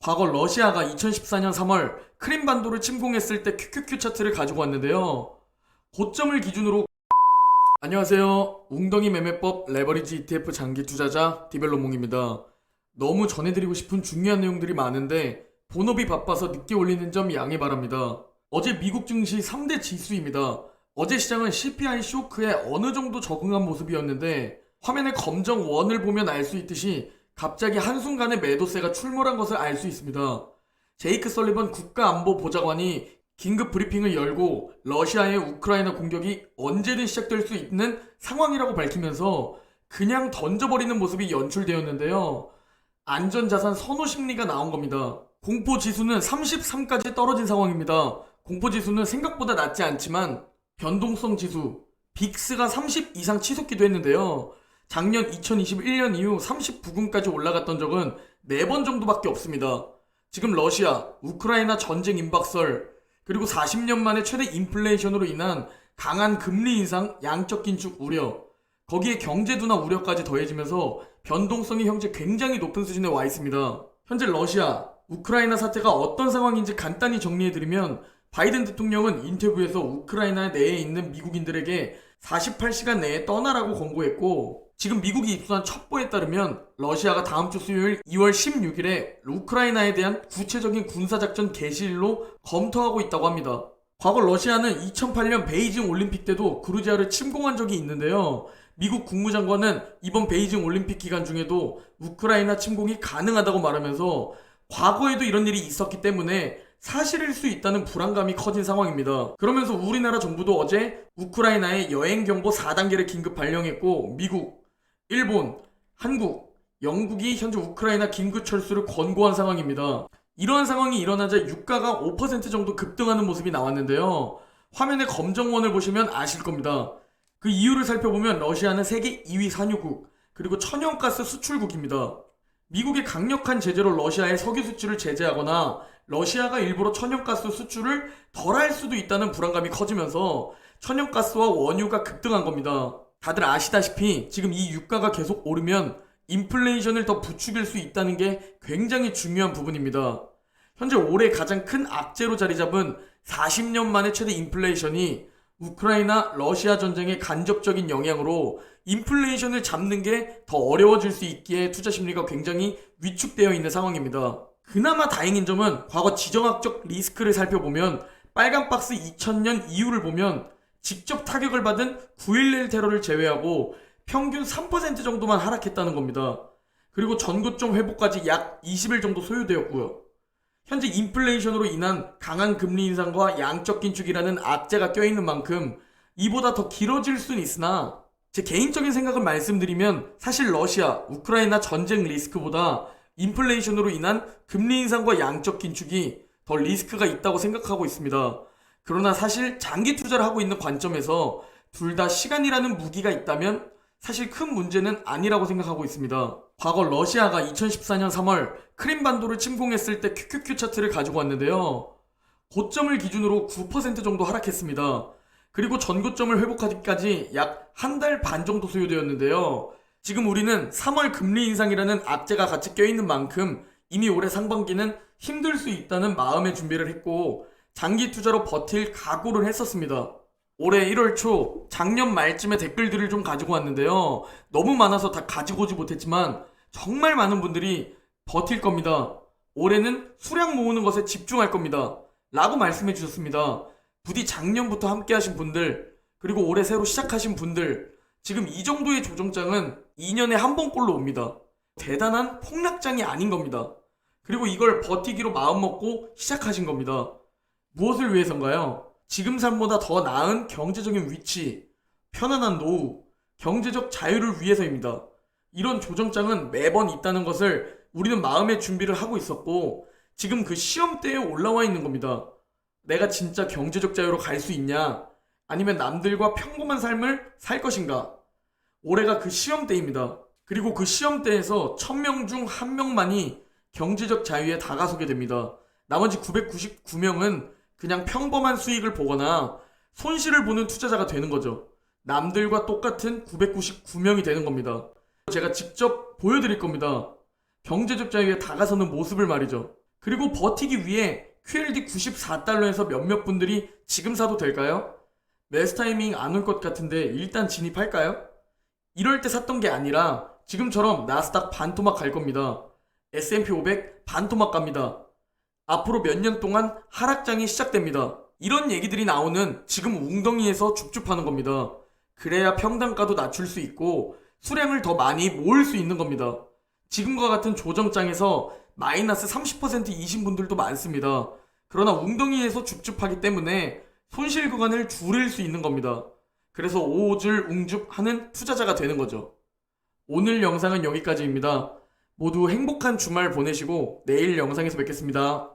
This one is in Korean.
과거 러시아가 2014년 3월 크림반도를 침공했을 때 QQQ 차트를 가지고 왔는데요. 고점을 기준으로 안녕하세요. 웅덩이 매매법 레버리지 ETF 장기 투자자 디벨로몽입니다. 너무 전해드리고 싶은 중요한 내용들이 많은데 본업이 바빠서 늦게 올리는 점 양해 바랍니다. 어제 미국 증시 3대 지수입니다. 어제 시장은 CPI 쇼크에 어느 정도 적응한 모습이었는데 화면에 검정 원을 보면 알 수 있듯이 갑자기 한순간에 매도세가 출몰한 것을 알 수 있습니다. 제이크 설리번 국가안보보좌관이 긴급 브리핑을 열고 러시아의 우크라이나 공격이 언제든 시작될 수 있는 상황이라고 밝히면서 그냥 던져버리는 모습이 연출되었는데요. 안전자산 선호 심리가 나온 겁니다. 공포지수는 33까지 떨어진 상황입니다. 공포지수는 생각보다 낮지 않지만 변동성 지수 빅스가 30 이상 치솟기도 했는데요. 작년 2021년 이후 39군까지 올라갔던 적은 4번 정도밖에 없습니다. 지금 러시아, 우크라이나 전쟁 임박설, 그리고 40년 만에 최대 인플레이션으로 인한 강한 금리 인상, 양적 긴축 우려, 거기에 경제 둔화 우려까지 더해지면서 변동성이 현재 굉장히 높은 수준에 와 있습니다. 현재 러시아, 우크라이나 사태가 어떤 상황인지 간단히 정리해드리면 바이든 대통령은 인터뷰에서 우크라이나 내에 있는 미국인들에게 48시간 내에 떠나라고 권고했고, 지금 미국이 입수한 첩보에 따르면 러시아가 다음 주 수요일 2월 16일에 우크라이나에 대한 구체적인 군사작전 개시일로 검토하고 있다고 합니다. 과거 러시아는 2008년 베이징 올림픽 때도 그루지아를 침공한 적이 있는데요. 미국 국무장관은 이번 베이징 올림픽 기간 중에도 우크라이나 침공이 가능하다고 말하면서 과거에도 이런 일이 있었기 때문에 사실일 수 있다는 불안감이 커진 상황입니다. 그러면서 우리나라 정부도 어제 우크라이나에 여행경보 4단계를 긴급 발령했고, 미국, 일본, 한국, 영국이 현재 우크라이나 긴급 철수를 권고한 상황입니다. 이러한 상황이 일어나자 유가가 5% 정도 급등하는 모습이 나왔는데요. 화면에 검정원을 보시면 아실 겁니다. 그 이유를 살펴보면 러시아는 세계 2위 산유국, 그리고 천연가스 수출국입니다. 미국의 강력한 제재로 러시아의 석유 수출을 제재하거나 러시아가 일부러 천연가스 수출을 덜할 수도 있다는 불안감이 커지면서 천연가스와 원유가 급등한 겁니다. 다들 아시다시피 지금 이 유가가 계속 오르면 인플레이션을 더 부추길 수 있다는 게 굉장히 중요한 부분입니다. 현재 올해 가장 큰 악재로 자리 잡은 40년 만에 최대 인플레이션이 우크라이나 러시아 전쟁의 간접적인 영향으로 인플레이션을 잡는 게 더 어려워질 수 있기에 투자 심리가 굉장히 위축되어 있는 상황입니다. 그나마 다행인 점은 과거 지정학적 리스크를 살펴보면 빨간 박스 2000년 이후를 보면 직접 타격을 받은 9.11 테러를 제외하고 평균 3% 정도만 하락했다는 겁니다. 그리고 전고점 회복까지 약 20일 정도 소요되었고요. 현재 인플레이션으로 인한 강한 금리 인상과 양적 긴축이라는 악재가 껴있는 만큼 이보다 더 길어질 수는 있으나 제 개인적인 생각을 말씀드리면 사실 러시아, 우크라이나 전쟁 리스크보다 인플레이션으로 인한 금리 인상과 양적 긴축이 더 리스크가 있다고 생각하고 있습니다. 그러나 사실 장기 투자를 하고 있는 관점에서 둘 다 시간이라는 무기가 있다면 사실 큰 문제는 아니라고 생각하고 있습니다. 과거 러시아가 2014년 3월 크림반도를 침공했을 때 QQQ 차트를 가지고 왔는데요. 고점을 기준으로 9% 정도 하락했습니다. 그리고 전고점을 회복하기까지 약 한 달 반 정도 소요되었는데요. 지금 우리는 3월 금리 인상이라는 악재가 같이 껴있는 만큼 이미 올해 상반기는 힘들 수 있다는 마음의 준비를 했고 장기 투자로 버틸 각오를 했었습니다. 올해 1월 초 작년 말쯤에 댓글들을 좀 가지고 왔는데요. 너무 많아서 다 가지고 오지 못했지만 정말 많은 분들이 버틸 겁니다. 올해는 수량 모으는 것에 집중할 겁니다. 라고 말씀해 주셨습니다. 부디 작년부터 함께 하신 분들, 그리고 올해 새로 시작하신 분들, 지금 이 정도의 조정장은 2년에 한 번꼴로 옵니다. 대단한 폭락장이 아닌 겁니다. 그리고 이걸 버티기로 마음먹고 시작하신 겁니다. 무엇을 위해서인가요? 지금 삶보다 더 나은 경제적인 위치, 편안한 노후, 경제적 자유를 위해서입니다. 이런 조정장은 매번 있다는 것을 우리는 마음의 준비를 하고 있었고 지금 그 시험대에 올라와 있는 겁니다. 내가 진짜 경제적 자유로 갈 수 있냐? 아니면 남들과 평범한 삶을 살 것인가? 올해가 그 시험대입니다. 그리고 그 시험대에서 1000명 중 1명만이 경제적 자유에 다가서게 됩니다. 나머지 999명은 그냥 평범한 수익을 보거나 손실을 보는 투자자가 되는 거죠. 남들과 똑같은 999명이 되는 겁니다. 제가 직접 보여드릴 겁니다. 경제적 자유에 다가서는 모습을 말이죠. 그리고 버티기 위해 QLD 94달러에서 몇몇 분들이 지금 사도 될까요? 매수 타이밍 안 올 것 같은데 일단 진입할까요? 이럴 때 샀던 게 아니라 지금처럼 나스닥 반토막 갈 겁니다. S&P 500 반토막 갑니다. 앞으로 몇 년 동안 하락장이 시작됩니다. 이런 얘기들이 나오는 지금 웅덩이에서 줍줍하는 겁니다. 그래야 평단가도 낮출 수 있고 수량을 더 많이 모을 수 있는 겁니다. 지금과 같은 조정장에서 마이너스 30% 이신 분들도 많습니다. 그러나 웅덩이에서 줍줍하기 때문에 손실 구간을 줄일 수 있는 겁니다. 그래서 오질 웅줍하는 투자자가 되는 거죠. 오늘 영상은 여기까지입니다. 모두 행복한 주말 보내시고 내일 영상에서 뵙겠습니다.